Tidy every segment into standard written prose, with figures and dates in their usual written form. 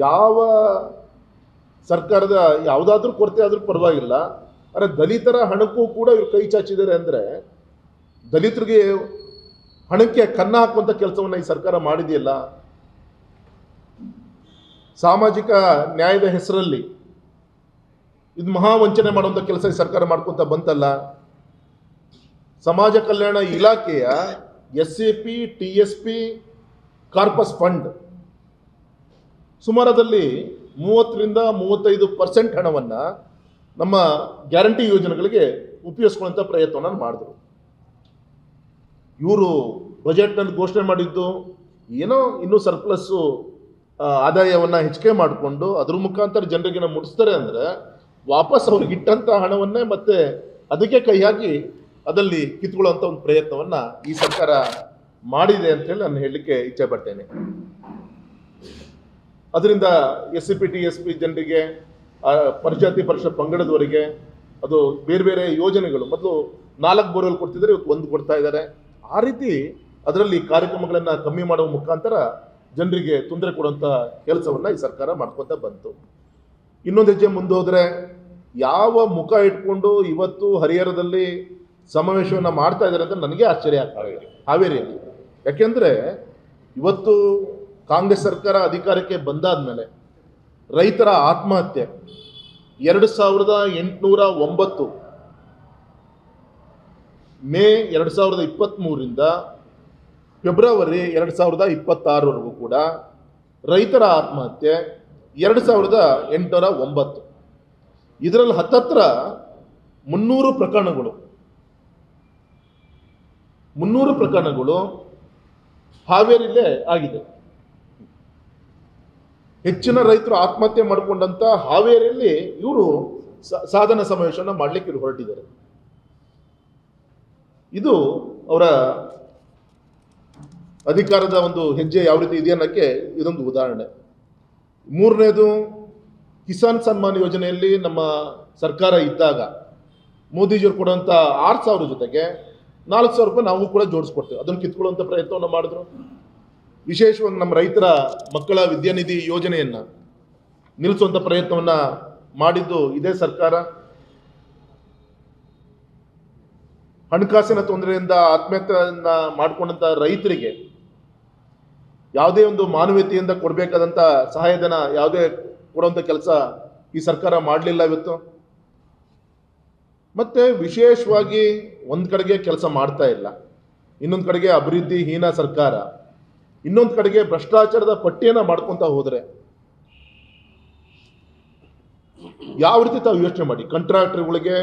ಯಾವ ಸರ್ಕಾರದ ಯಾವುದಾದ್ರೂ ಕೊರತೆ ಆದರೂ ಪರವಾಗಿಲ್ಲ, ಆದರೆ ದಲಿತರ ಹಣಕ್ಕೂ ಕೂಡ ಇವರು ಕೈ ಚಾಚಿದ್ದಾರೆ ಅಂದರೆ ದಲಿತರಿಗೆ ಹಣಕ್ಕೆ ಕನ್ನ ಹಾಕುವಂಥ ಕೆಲಸವನ್ನು ಈ ಸರ್ಕಾರ ಮಾಡಿದೆಯಲ್ಲ. ಸಾಮಾಜಿಕ ನ್ಯಾಯದ ಹೆಸರಲ್ಲಿ ಇದು ಮಹಾವಂಚನೆ ಮಾಡುವಂಥ ಕೆಲಸ ಈ ಸರ್ಕಾರ ಮಾಡ್ಕೊತ ಬಂತಲ್ಲ. ಸಮಾಜ ಕಲ್ಯಾಣ ಇಲಾಖೆಯ SAP TSP ಕಾರ್ಪಸ್ ಫಂಡ್ ಸುಮಾರದಲ್ಲಿ 30-35% ಹಣವನ್ನು ನಮ್ಮ ಗ್ಯಾರಂಟಿ ಯೋಜನೆಗಳಿಗೆ ಉಪಯೋಗಿಸ್ಕೊಳ್ಳುವಂಥ ಪ್ರಯತ್ನವನ್ನು ಮಾಡಿದ್ರು. ಇವರು ಬಜೆಟ್ನಲ್ಲಿ ಘೋಷಣೆ ಮಾಡಿದ್ದು ಏನೋ ಇನ್ನೂ ಸರ್ಪ್ಲಸ್ಸು ಆದಾಯವನ್ನು ಹೆಚ್ಚಿಗೆ ಮಾಡಿಕೊಂಡು ಅದ್ರ ಮುಖಾಂತರ ಜನರಿಗೆ ಮುಟ್ಟಿಸ್ತಾರೆ ಅಂದರೆ ವಾಪಸ್ ಅವ್ರಿಗೆ ಇಟ್ಟಂಥ ಹಣವನ್ನೇ ಮತ್ತೆ ಅದಕ್ಕೆ ಕೈ ಹಾಕಿ ಅದರಲ್ಲಿ ಕಿತ್ಕೊಳ್ಳುವಂಥ ಒಂದು ಪ್ರಯತ್ನವನ್ನು ಈ ಸರ್ಕಾರ ಮಾಡಿದೆ ಅಂತೇಳಿ ನಾನು ಹೇಳಲಿಕ್ಕೆ ಇಚ್ಛೆ ಪಡ್ತೇನೆ. ಅದರಿಂದ SAP TSP ಜನರಿಗೆ, ಪರಿಜಾತಿ ಪರಿಷತ್ ಪಂಗಡದವರಿಗೆ ಅದು ಬೇರೆ ಬೇರೆ ಯೋಜನೆಗಳು ಮೊದಲು 4 ಬೋರ್ವೆಲ್ ಕೊಡ್ತಿದ್ದಾರೆ, ಇವತ್ತು 1 ಕೊಡ್ತಾ ಇದ್ದಾರೆ. ಆ ರೀತಿ ಅದರಲ್ಲಿ ಕಾರ್ಯಕ್ರಮಗಳನ್ನು ಕಮ್ಮಿ ಮಾಡುವ ಮುಖಾಂತರ ಜನರಿಗೆ ತೊಂದರೆ ಕೊಡುವಂಥ ಕೆಲಸವನ್ನು ಈ ಸರ್ಕಾರ ಮಾಡ್ಕೊತ ಬಂತು. ಇನ್ನೊಂದು ಹೆಜ್ಜೆ ಮುಂದೆ ಹೋದರೆ ಯಾವ ಮುಖ ಇಟ್ಕೊಂಡು ಇವತ್ತು ಹರಿಹರದಲ್ಲಿ ಸಮಾವೇಶವನ್ನು ಮಾಡ್ತಾ ಇದ್ದಾರೆ ಅಂತ ನನಗೆ ಆಶ್ಚರ್ಯ ಆಗ್ತದೆ ಹಾವೇರಿಯಲ್ಲಿ. ಯಾಕೆಂದರೆ ಇವತ್ತು ಕಾಂಗ್ರೆಸ್ ಸರ್ಕಾರ ಅಧಿಕಾರಕ್ಕೆ ಬಂದಾದ ರೈತರ ಆತ್ಮಹತ್ಯೆ 2809 ಮೇ 2023ರಿಂದ ಫೆಬ್ರವರಿ 2026ವರೆಗೂ ಕೂಡ ರೈತರ ಆತ್ಮಹತ್ಯೆ 2809. ಇದರಲ್ಲಿ ಹತ್ತತ್ರ 300 ಪ್ರಕರಣಗಳು ಹಾವೇರಿಲೇ ಆಗಿದೆ. ಹೆಚ್ಚಿನ ರೈತರು ಆತ್ಮಹತ್ಯೆ ಮಾಡಿಕೊಂಡಂತ ಹಾವೇರಿಯಲ್ಲಿ ಇವರು ಸಾಧನ ಸಮಾವೇಶವನ್ನು ಮಾಡಲಿಕ್ಕೆ ಇವರು ಹೊರಟಿದ್ದಾರೆ. ಇದು ಅವರ ಅಧಿಕಾರದ ಒಂದು ಹೆಜ್ಜೆ ಯಾವ ರೀತಿ ಇದೆ ಅನ್ನೋಕ್ಕೆ ಇದೊಂದು ಉದಾಹರಣೆ. ಮೂರನೇದು, ಕಿಸಾನ್ ಸನ್ಮಾನ್ ಯೋಜನೆಯಲ್ಲಿ ನಮ್ಮ ಸರ್ಕಾರ ಇದ್ದಾಗ ಮೋದಿಜಿಯವರು ಕೊಡುವಂಥ 6,000 ಜೊತೆಗೆ 4,000 ರೂಪಾಯಿ ನಾವು ಕೂಡ ಜೋಡಿಸ್ಕೊಡ್ತೇವೆ. ಅದನ್ನು ಕಿತ್ಕೊಳ್ಳುವಂಥ ಪ್ರಯತ್ನವನ್ನು ಮಾಡಿದ್ರು. ವಿಶೇಷವಾಗಿ ನಮ್ಮ ರೈತರ ಮಕ್ಕಳ ವಿದ್ಯಾನಿಧಿ ಯೋಜನೆಯನ್ನು ನಿಲ್ಲಿಸುವಂಥ ಪ್ರಯತ್ನವನ್ನು ಮಾಡಿದ್ದು ಇದೇ ಸರ್ಕಾರ. ಹಣಕಾಸಿನ ತೊಂದರೆಯಿಂದ ಆತ್ಮಹತ್ಯೆಯನ್ನು ಮಾಡಿಕೊಂಡಂಥ ರೈತರಿಗೆ ಯಾವುದೇ ಒಂದು ಮಾನವೀಯತೆಯಿಂದ ಕೊಡಬೇಕಾದಂಥ ಸಹಾಯಧನ ಯಾವುದೇ ಕೊಡುವಂಥ ಕೆಲಸ ಈ ಸರ್ಕಾರ ಮಾಡಲಿಲ್ಲ ಇವತ್ತು. ಮತ್ತೆ ವಿಶೇಷವಾಗಿ ಒಂದು ಕಡೆಗೆ ಕೆಲಸ ಮಾಡ್ತಾ ಇಲ್ಲ, ಇನ್ನೊಂದು ಕಡೆಗೆ ಅಭಿವೃದ್ಧಿ ಹೀನ ಸರ್ಕಾರ, ಇನ್ನೊಂದು ಕಡೆಗೆ ಭ್ರಷ್ಟಾಚಾರದ ಪಟ್ಟಿಯನ್ನು ಮಾಡ್ಕೊತಾ ಹೋದರೆ ಯಾವ ರೀತಿ ತಾವು ಯೋಚನೆ ಮಾಡಿ. ಕಾಂಟ್ರಾಕ್ಟರ್ಗಳಿಗೆ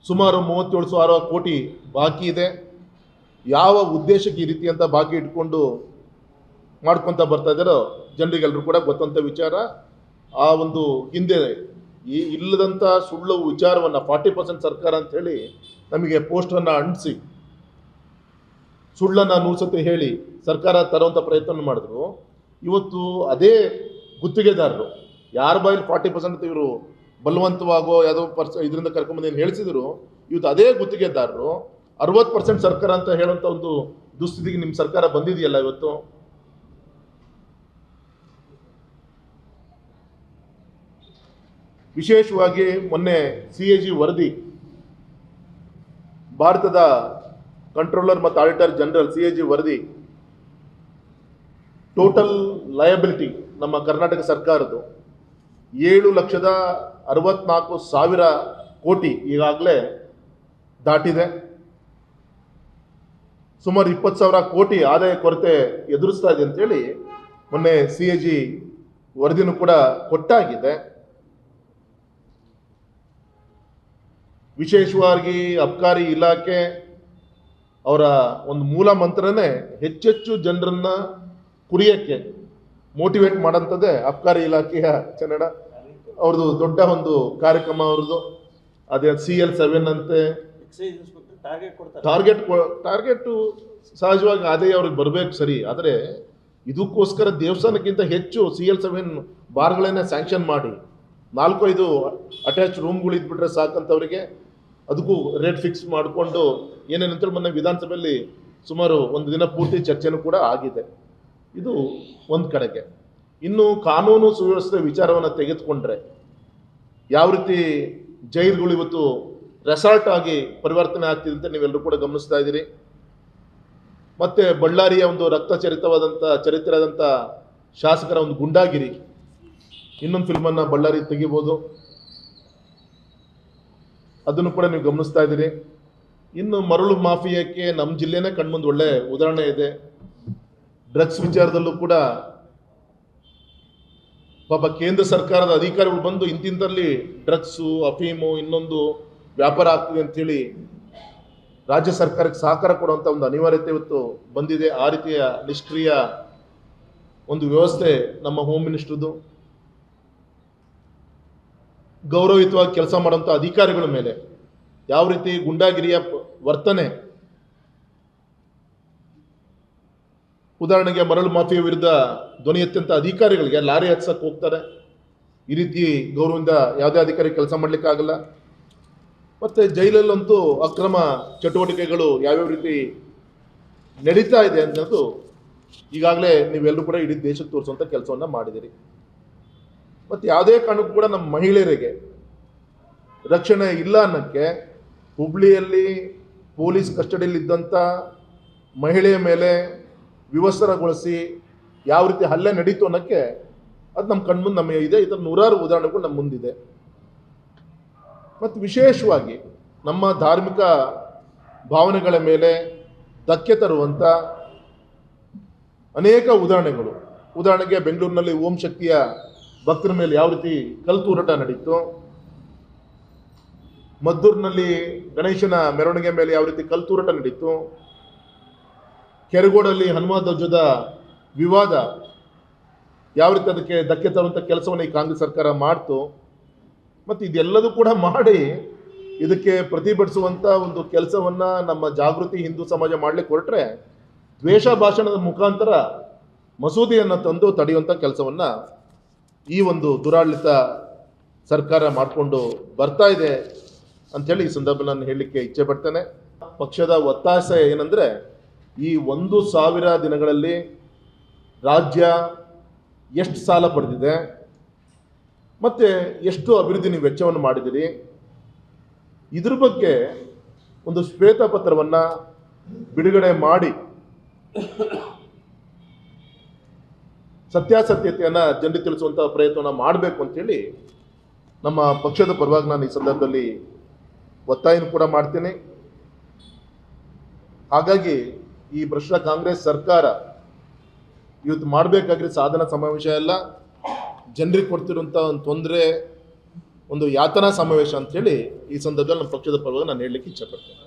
ಸುಮಾರು 37,000 ಕೋಟಿ ಬಾಕಿ ಇದೆ. ಯಾವ ಉದ್ದೇಶಕ್ಕೆ ಈ ರೀತಿ ಅಂತ ಬಾಕಿ ಇಟ್ಕೊಂಡು ಮಾಡ್ಕೊತ ಬರ್ತಾ ಇದ್ದಾರೋ ಜನರಿಗೆಲ್ಲರೂ ಕೂಡ ಗೊತ್ತಂತ ವಿಚಾರ. ಆ ಒಂದು ಹಿಂದೆ ಈ ಇಲ್ಲದಂಥ ಸುಳ್ಳು ವಿಚಾರವನ್ನು 40% ಸರ್ಕಾರ ಅಂತ ಹೇಳಿ ನಮಗೆ ಪೋಸ್ಟನ್ನು ಅಂಟಿಸಿ ಸುಳ್ಳನ್ನು 100 ಸತಿ ಹೇಳಿ ಸರ್ಕಾರ ತರುವಂಥ ಪ್ರಯತ್ನ ಮಾಡಿದ್ರು. ಇವತ್ತು ಅದೇ ಗುತ್ತಿಗೆದಾರರು ಯಾರ ಬಾಯಲ್ಲಿ 40% ಅಂತ ಇವರು ಬಲವಂತವಾಗೋ ಯಾವುದೋ ಇದರಿಂದ ಕರ್ಕೊಂಬಂದು ಏನು ಹೇಳಿಸಿದ್ರು, ಇವತ್ತು ಅದೇ ಗುತ್ತಿಗೆದಾರರು 60% ಸರ್ಕಾರ ಅಂತ ಹೇಳುವಂಥ ಒಂದು ದುಸ್ಥಿತಿಗೆ ನಿಮ್ಮ ಸರ್ಕಾರ ಬಂದಿದೆಯಲ್ಲ ಇವತ್ತು. ವಿಶೇಷವಾಗಿ ಮೊನ್ನೆ CAG ವರದಿ, ಭಾರತದ ಕಂಟ್ರೋಲರ್ ಮತ್ತು ಆಡಿಟರ್ ಜನರಲ್ CAG ವರದಿ, ಟೋಟಲ್ ಲಯಬಿಲಿಟಿ ನಮ್ಮ ಕರ್ನಾಟಕ ಸರ್ಕಾರದ್ದು 7,64,000 ಕೋಟಿ ಈಗಾಗಲೇ ದಾಟಿದೆ. ಸುಮಾರು 20,000 ಕೋಟಿ ಆದಾಯ ಕೊರತೆ ಎದುರಿಸ್ತಾ ಇದೆ ಅಂತೇಳಿ ಮೊನ್ನೆ CAG ವರದಿನೂ ಕೂಡ ಕೊಟ್ಟಾಗಿದೆ. ವಿಶೇಷವಾಗಿ ಅಬ್ಕಾರಿ ಇಲಾಖೆ ಅವರ ಒಂದು ಮೂಲ ಮಂತ್ರನೇ ಹೆಚ್ಚೆಚ್ಚು ಜನರನ್ನ ಕುರಿಯಕ್ಕೆ ಮೋಟಿವೇಟ್ ಮಾಡೋಂಥದ್ದೇ ಅಬ್ಕಾರಿ ಇಲಾಖೆಯ ಕನ್ನಡ ಅವ್ರದ್ದು ದೊಡ್ಡ ಒಂದು ಕಾರ್ಯಕ್ರಮ. ಅವ್ರದ್ದು ಅದೇ CL7 ಅಂತೆ ಟಾರ್ಗೆಟ್ ಸಹಜವಾಗಿ ಆದಾಯ ಅವ್ರಿಗೆ ಬರಬೇಕು ಸರಿ, ಆದರೆ ಇದಕ್ಕೋಸ್ಕರ ದೇವಸ್ಥಾನಕ್ಕಿಂತ ಹೆಚ್ಚು CL7 ಬಾರ್ಗಳನ್ನೇ ಸ್ಯಾಂಕ್ಷನ್ ಮಾಡಿ 4-5 ಅಟ್ಯಾಚ್ ರೂಮ್ಗಳು ಇದ್ಬಿಟ್ರೆ ಸಾಕಂತವರಿಗೆ ಅದಕ್ಕೂ ರೇಟ್ ಫಿಕ್ಸ್ ಮಾಡಿಕೊಂಡು ಏನೇನಂತೇಳಿ ಮೊನ್ನೆ ವಿಧಾನಸಭೆಯಲ್ಲಿ ಸುಮಾರು ಒಂದು ದಿನ ಪೂರ್ತಿ ಚರ್ಚೆನೂ ಕೂಡ ಆಗಿದೆ. ಇದು ಒಂದು ಕಡೆಗೆ. ಇನ್ನು ಕಾನೂನು ಸುವ್ಯವಸ್ಥೆ ವಿಚಾರವನ್ನು ತೆಗೆದುಕೊಂಡ್ರೆ ಯಾವ ರೀತಿ ಜೈಲುಗಳು ಇವತ್ತು ರೆಸಾರ್ಟ್ ಆಗಿ ಪರಿವರ್ತನೆ ಆಗ್ತಿದೆ ಅಂತ ನೀವೆಲ್ಲರೂ ಕೂಡ ಗಮನಿಸ್ತಾ ಇದ್ದೀರಿ. ಮತ್ತೆ ಬಳ್ಳಾರಿಯ ಒಂದು ಚರಿತ್ರೆಯಾದಂಥ ಶಾಸಕರ ಒಂದು ಗುಂಡಾಗಿರಿ, ಇನ್ನೊಂದು ಫಿಲ್ಮನ್ನು ಬಳ್ಳಾರಿ ತೆಗಿಬೋದು, ಅದನ್ನು ಕೂಡ ನೀವು ಗಮನಿಸ್ತಾ ಇದ್ದೀರಿ. ಇನ್ನು ಮರಳು ಮಾಫಿಯಾಕ್ಕೆ ನಮ್ಮ ಜಿಲ್ಲೆನೇ ಕಣ್ಮುಂದೆ ಒಳ್ಳೆ ಉದಾಹರಣೆ ಇದೆ. ಡ್ರಗ್ಸ್ ವಿಚಾರದಲ್ಲೂ ಕೂಡ ಪಾಪ ಕೇಂದ್ರ ಸರ್ಕಾರದ ಅಧಿಕಾರಿಗಳು ಬಂದು ಇಂತಿಂತಲ್ಲಿ ಡ್ರಗ್ಸು, ಅಫೀಮು, ಇನ್ನೊಂದು ವ್ಯಾಪಾರ ಆಗ್ತಿದೆ ಅಂಥೇಳಿ ರಾಜ್ಯ ಸರ್ಕಾರಕ್ಕೆ ಸಹಕಾರ ಕೊಡುವಂಥ ಒಂದು ಅನಿವಾರ್ಯತೆ ಇವತ್ತು ಬಂದಿದೆ. ಆ ರೀತಿಯ ನಿಷ್ಕ್ರಿಯ ಒಂದು ವ್ಯವಸ್ಥೆ ನಮ್ಮ ಹೋಮ್ ಮಿನಿಸ್ಟ್ರದ್ದು. ಗೌರವಯುತವಾಗಿ ಕೆಲಸ ಮಾಡುವಂಥ ಅಧಿಕಾರಿಗಳ ಮೇಲೆ ಯಾವ ರೀತಿ ಗುಂಡಾಗಿರಿಯ ವರ್ತನೆ, ಉದಾಹರಣೆಗೆ ಮರಳು ಮಾಫಿಯಾ ವಿರುದ್ಧ ಧ್ವನಿ ಎತ್ತಂಥ ಅಧಿಕಾರಿಗಳಿಗೆ ಲಾರಿ ಹತ್ಸಕ್ಕೆ ಹೋಗ್ತಾರೆ. ಈ ರೀತಿ ಗೌರವದಿಂದ ಯಾವುದೇ ಅಧಿಕಾರಿ ಕೆಲಸ ಮಾಡಲಿಕ್ಕಾಗಲ್ಲ. ಮತ್ತು ಜೈಲಲ್ಲಂತೂ ಅಕ್ರಮ ಚಟುವಟಿಕೆಗಳು ಯಾವ್ಯಾವ ರೀತಿ ನಡೀತಾ ಇದೆ ಅನ್ನೋದು ಈಗಾಗಲೇ ನೀವೆಲ್ಲರೂ ಕೂಡ ಇಡೀ ದೇಶಕ್ಕೆ ತೋರಿಸುವಂಥ ಕೆಲಸವನ್ನು ಮಾಡಿದಿರಿ. ಮತ್ತು ಯಾವುದೇ ಕಾರಣಕ್ಕೂ ಕೂಡ ನಮ್ಮ ಮಹಿಳೆಯರಿಗೆ ರಕ್ಷಣೆ ಇಲ್ಲ ಅನ್ನೋಕ್ಕೆ ಹುಬ್ಳಿಯಲ್ಲಿ ಪೊಲೀಸ್ ಕಸ್ಟಡಿಯಲ್ಲಿದ್ದಂಥ ಮಹಿಳೆಯ ಮೇಲೆ ವಿವಸ್ತ್ರಗೊಳಿಸಿ ಯಾವ ರೀತಿ ಹಲ್ಲೆ ನಡೀತು ಅನ್ನೋಕ್ಕೆ ಅದು ನಮ್ಮ ಕಣ್ಮುಂದೆ ನಮಗೆ ಇದೆ. ಇದರ ನೂರಾರು ಉದಾಹರಣೆಗಳು ನಮ್ಮ ಮುಂದಿದೆ. ಮತ್ತು ವಿಶೇಷವಾಗಿ ನಮ್ಮ ಧಾರ್ಮಿಕ ಭಾವನೆಗಳ ಮೇಲೆ ಧಕ್ಕೆ ತರುವಂಥ ಅನೇಕ ಉದಾಹರಣೆಗಳು. ಉದಾಹರಣೆಗೆ ಬೆಂಗಳೂರಿನಲ್ಲಿ ಓಂ ಶಕ್ತಿಯ ಭಕ್ತರ ಮೇಲೆ ಯಾವ ರೀತಿ ಕಲ್ತೂರಾಟ ನಡೀತು, ಮದ್ದೂರಿನಲ್ಲಿ ಗಣೇಶನ ಮೆರವಣಿಗೆ ಮೇಲೆ ಯಾವ ರೀತಿ ಕಲ್ತೂರಾಟ ನಡೀತು, ಕೆರಗೋಡಲ್ಲಿ ಹನುಮ ಧ್ವಜದ ವಿವಾದ ಯಾವ ರೀತಿ ಅದಕ್ಕೆ ಧಕ್ಕೆ ತರುವಂಥ ಕೆಲಸವನ್ನು ಈ ಕಾಂಗ್ರೆಸ್ ಸರ್ಕಾರ ಮಾಡ್ತು. ಮತ್ತು ಇದೆಲ್ಲದೂ ಕೂಡ ಮಾಡಿ ಇದಕ್ಕೆ ಪ್ರತಿಭಟಿಸುವಂಥ ಒಂದು ಕೆಲಸವನ್ನು ನಮ್ಮ ಜಾಗೃತಿ ಹಿಂದೂ ಸಮಾಜ ಮಾಡಲಿಕ್ಕೆ ಹೊರಟ್ರೆ ದ್ವೇಷ ಭಾಷಣದ ಮುಖಾಂತರ ಮಸೂದೆಯನ್ನು ತಂದು ತಡೆಯುವಂಥ ಕೆಲಸವನ್ನು ಈ ಒಂದು ದುರಾಡಳಿತ ಸರ್ಕಾರ ಮಾಡಿಕೊಂಡು ಬರ್ತಾ ಇದೆ ಅಂಥೇಳಿ ಈ ಸಂದರ್ಭದಲ್ಲಿ ನಾನು ಹೇಳಲಿಕ್ಕೆ ಇಚ್ಛೆ ಪಡ್ತೇನೆ. ಪಕ್ಷದ ಒತ್ತಾಯ ಏನಂದರೆ, ಈ 1,000 ದಿನಗಳಲ್ಲಿ ರಾಜ್ಯ ಎಷ್ಟು ಸಾಲ ಪಡೆದಿದೆ ಮತ್ತು ಎಷ್ಟು ಅಭಿವೃದ್ಧಿ ನೀವು ವೆಚ್ಚವನ್ನು ಮಾಡಿದಿರಿ, ಇದ್ರ ಬಗ್ಗೆ ಒಂದು ಶ್ವೇತಪತ್ರವನ್ನು ಬಿಡುಗಡೆ ಮಾಡಿ ಸತ್ಯಾಸತ್ಯತೆಯನ್ನು ಜನರಿಗೆ ತಿಳಿಸುವಂಥ ಪ್ರಯತ್ನವನ್ನು ಮಾಡಬೇಕು ಅಂತೇಳಿ ನಮ್ಮ ಪಕ್ಷದ ಪರವಾಗಿ ನಾನು ಈ ಸಂದರ್ಭದಲ್ಲಿ ಒತ್ತಾಯನೂ ಕೂಡ ಮಾಡ್ತೀನಿ. ಹಾಗಾಗಿ ಈ ಭ್ರಷ್ಟ ಕಾಂಗ್ರೆಸ್ ಸರ್ಕಾರ ಇವತ್ತು ಮಾಡಬೇಕಾಗಿರೋ ಸಾಧನ ಸಮಾವೇಶ ಎಲ್ಲ ಜನರಿಗೆ ಕೊಡ್ತಿರುವಂಥ ಒಂದು ತೊಂದರೆ, ಒಂದು ಯಾತನಾ ಸಮಾವೇಶ ಅಂಥೇಳಿ ಈ ಸಂದರ್ಭದಲ್ಲಿ ನಮ್ಮ ಪಕ್ಷದ ಪರವಾಗಿ ನಾನು ಹೇಳಲಿಕ್ಕೆ ಇಚ್ಛೆಪಡ್ತೇನೆ.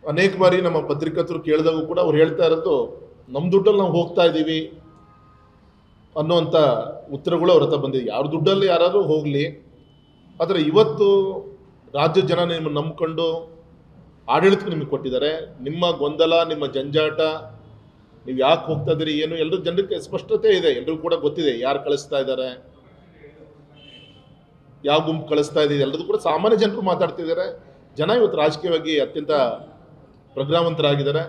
ಅನೇಕ ಬಾರಿ ನಮ್ಮ ಪತ್ರಿಕರ್ತರು ಕೇಳಿದಾಗೂ ಕೂಡ ಅವ್ರು ಹೇಳ್ತಾ ಇರೋದು, ನಮ್ಮ ದುಡ್ಡಲ್ಲಿ ನಾವು ಹೋಗ್ತಾ ಇದ್ದೀವಿ ಅನ್ನೋವಂಥ ಉತ್ತರಗಳು ಅವ್ರ ಹತ್ರ ಬಂದಿದೆ. ಯಾರ ದುಡ್ಡಲ್ಲಿ ಯಾರಾದರೂ ಹೋಗಲಿ, ಆದರೆ ಇವತ್ತು ರಾಜ್ಯ ಜನ ನಿಮ್ಮನ್ನು ನಂಬ್ಕೊಂಡು ಆಡಳಿತಕ್ಕೆ ನಿಮಗೆ ಕೊಟ್ಟಿದ್ದಾರೆ. ನಿಮ್ಮ ಗೊಂದಲ, ನಿಮ್ಮ ಜಂಜಾಟ, ನೀವು ಯಾಕೆ ಹೋಗ್ತಾ ಇದ್ದೀರಿ ಏನು, ಎಲ್ಲರೂ ಜನರಿಗೆ ಸ್ಪಷ್ಟತೆ ಇದೆ. ಎಲ್ಲರೂ ಕೂಡ ಗೊತ್ತಿದೆ ಯಾರು ಕಳಿಸ್ತಾ ಇದ್ದಾರೆ, ಯಾವ ಗುಂಪು ಕಳಿಸ್ತಾ ಇದೆ, ಎಲ್ಲರೂ ಕೂಡ ಸಾಮಾನ್ಯ ಜನರು ಮಾತಾಡ್ತಿದ್ದಾರೆ. ಜನ ಇವತ್ತು ರಾಜಕೀಯವಾಗಿ ಅತ್ಯಂತ ಪ್ರಜ್ಞಾವಂತರಾಗಿದ್ದಾರೆ.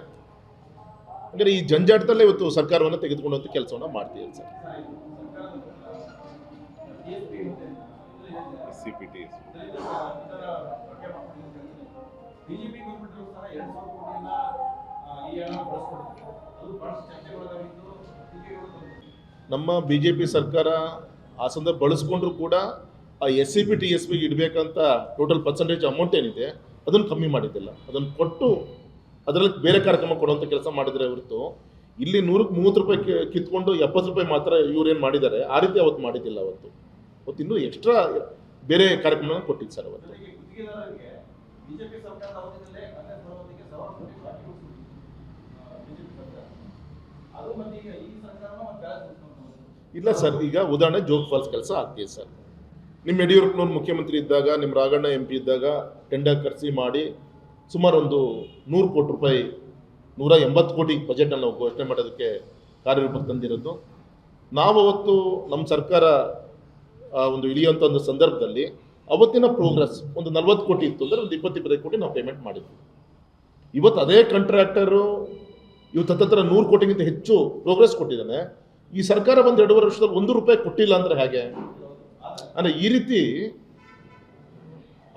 ಅಂದರೆ ಈ ಜಂಜಾಟದಲ್ಲೇ ಇವತ್ತು ಸರ್ಕಾರವನ್ನು ತೆಗೆದುಕೊಳ್ಳುವಂಥ ಕೆಲಸವನ್ನು ಮಾಡ್ತೀವಿ ಸರ್. ನಮ್ಮ BJP ಸರ್ಕಾರ ಆ ಸಂದರ್ಭ ಬಳಸ್ಕೊಂಡ್ರು ಕೂಡ ಆ SCP TSPಗೆ ಇಡಬೇಕಂತ ಟೋಟಲ್ ಪರ್ಸೆಂಟೇಜ್ ಅಮೌಂಟ್ ಏನಿದೆ ಅದನ್ನು ಕಮ್ಮಿ ಮಾಡಿದ್ದಿಲ್ಲ. ಅದನ್ನು ಕೊಟ್ಟು ಅದರಲ್ಲಿ ಬೇರೆ ಕಾರ್ಯಕ್ರಮ ಕೊಡುವಂಥ ಕೆಲಸ ಮಾಡಿದರೆ ಹೊರತು ಇಲ್ಲಿ 100ಕ್ಕೆ 30 ರೂಪಾಯಿ ಕಿತ್ಕೊಂಡು 70 ರೂಪಾಯಿ ಮಾತ್ರ ಇವ್ರೇನು ಮಾಡಿದ್ದಾರೆ ಆ ರೀತಿ ಅವತ್ತು ಮಾಡಿದ್ದಿಲ್ಲ. ಅವತ್ತು ಇನ್ನೂ ಎಕ್ಸ್ಟ್ರಾ ಬೇರೆ ಕಾರ್ಯಕ್ರಮ ಕೊಟ್ಟಿದ್ದು ಸರ್ ಅವತ್ತು. ಇಲ್ಲ ಸರ್, ಈಗ ಉದಾಹರಣೆ ಜೋಗ್ ಫಾಲ್ಸ್ ಕೆಲಸ ಆಗ್ತಿದೆ ಸರ್. ನಿಮ್ಮ ಯಡಿಯೂರಪ್ಪನವ್ರು ಮುಖ್ಯಮಂತ್ರಿ ಇದ್ದಾಗ, ನಿಮ್ಮ ರಾಘಣ್ಣ MP ಇದ್ದಾಗ ಟೆಂಡರ್ ಕರೆಸಿ ಮಾಡಿ ಸುಮಾರು ಒಂದು 100 ಕೋಟಿ ರೂಪಾಯಿ 180 ಕೋಟಿ ಬಜೆಟ್ನಲ್ಲಿ ನಾವು ಘೋಷಣೆ ಮಾಡೋದಕ್ಕೆ ಕಾರ್ಯರೂಪಕ್ಕೆ ತಂದಿರೋದು. ನಾವು ಅವತ್ತು ನಮ್ಮ ಸರ್ಕಾರ ಒಂದು ಇಳಿಯುವಂಥ ಒಂದು ಸಂದರ್ಭದಲ್ಲಿ ಅವತ್ತಿನ ಪ್ರೋಗ್ರೆಸ್ ಒಂದು 40 ಕೋಟಿ ಇತ್ತು ಅಂದರೆ ಒಂದು 20-25 ಕೋಟಿ ನಾವು ಪೇಮೆಂಟ್ ಮಾಡಿದ್ವಿ. ಇವತ್ತು ಅದೇ ಕಾಂಟ್ರಾಕ್ಟರು ಇವತ್ತು ಹತ್ತತ್ರ 100 ಕೋಟಿಗಿಂತ ಹೆಚ್ಚು ಪ್ರೋಗ್ರೆಸ್ ಕೊಟ್ಟಿದ್ದಾನೆ. ಈ ಸರ್ಕಾರ ಬಂದು 2.5 ವರ್ಷದಲ್ಲಿ 1 ರೂಪಾಯಿ ಕೊಟ್ಟಿಲ್ಲ ಅಂದರೆ ಹೇಗೆ? ಅಂದರೆ ಈ ರೀತಿ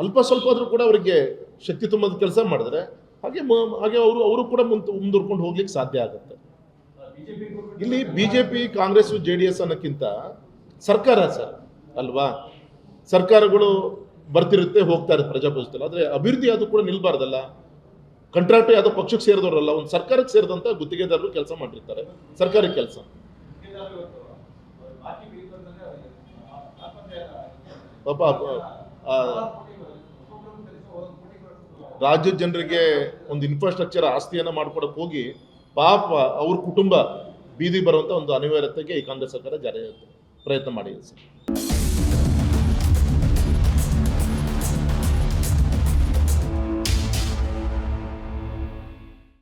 ಅಲ್ಪ ಸ್ವಲ್ಪ ಆದರೂ ಕೂಡ ಅವರಿಗೆ ಶಕ್ತಿ ತುಂಬದ ಕೆಲಸ ಮಾಡಿದ್ರೆ ಹಾಗೆ ಅವರು ಕೂಡ ಮುಂದುವರ್ಕೊಂಡು ಹೋಗ್ಲಿಕ್ಕೆ ಸಾಧ್ಯ ಆಗುತ್ತೆ. ಇಲ್ಲಿ ಬಿಜೆಪಿ ಕಾಂಗ್ರೆಸ್ JDS ಅನ್ನೋಕ್ಕಿಂತ ಸರ್ಕಾರ ಸರ್ ಅಲ್ವಾ, ಸರ್ಕಾರಗಳು ಬರ್ತಿರುತ್ತೆ ಹೋಗ್ತಾ ಇರುತ್ತೆ ಪ್ರಜಾಪ್ರಭುತ್ವದಲ್ಲಿ. ಆದರೆ ಅಭಿವೃದ್ಧಿ ಅದು ಕೂಡ ನಿಲ್ಬಾರ್ದಲ್ಲ. ಕಾಂಟ್ರಾಕ್ಟ್ ಯಾವುದೋ ಪಕ್ಷಕ್ಕೆ ಸೇರಿದವರಲ್ಲ, ಒಂದು ಸರ್ಕಾರಕ್ಕೆ ಸೇರಿದಂಥ ಗುತ್ತಿಗೆದಾರರು ಕೆಲಸ ಮಾಡಿರ್ತಾರೆ, ಸರ್ಕಾರಿ ಕೆಲಸ. ಪಾಪ ರಾಜ್ಯದ ಜನರಿಗೆ ಒಂದು ಇನ್ಫ್ರಾಸ್ಟ್ರಕ್ಚರ್ ಆಸ್ತಿಯನ್ನು ಮಾಡ್ಕೊಡಕ್ಕೆ ಹೋಗಿ ಪಾಪ ಅವ್ರ ಕುಟುಂಬ ಬೀದಿ ಬರುವಂಥ ಒಂದು ಅನಿವಾರ್ಯತೆಗೆ ಈ ಕಾಂಗ್ರೆಸ್ ಸರ್ಕಾರ ಪ್ರಯತ್ನ ಮಾಡಿದೆ ಸರ್.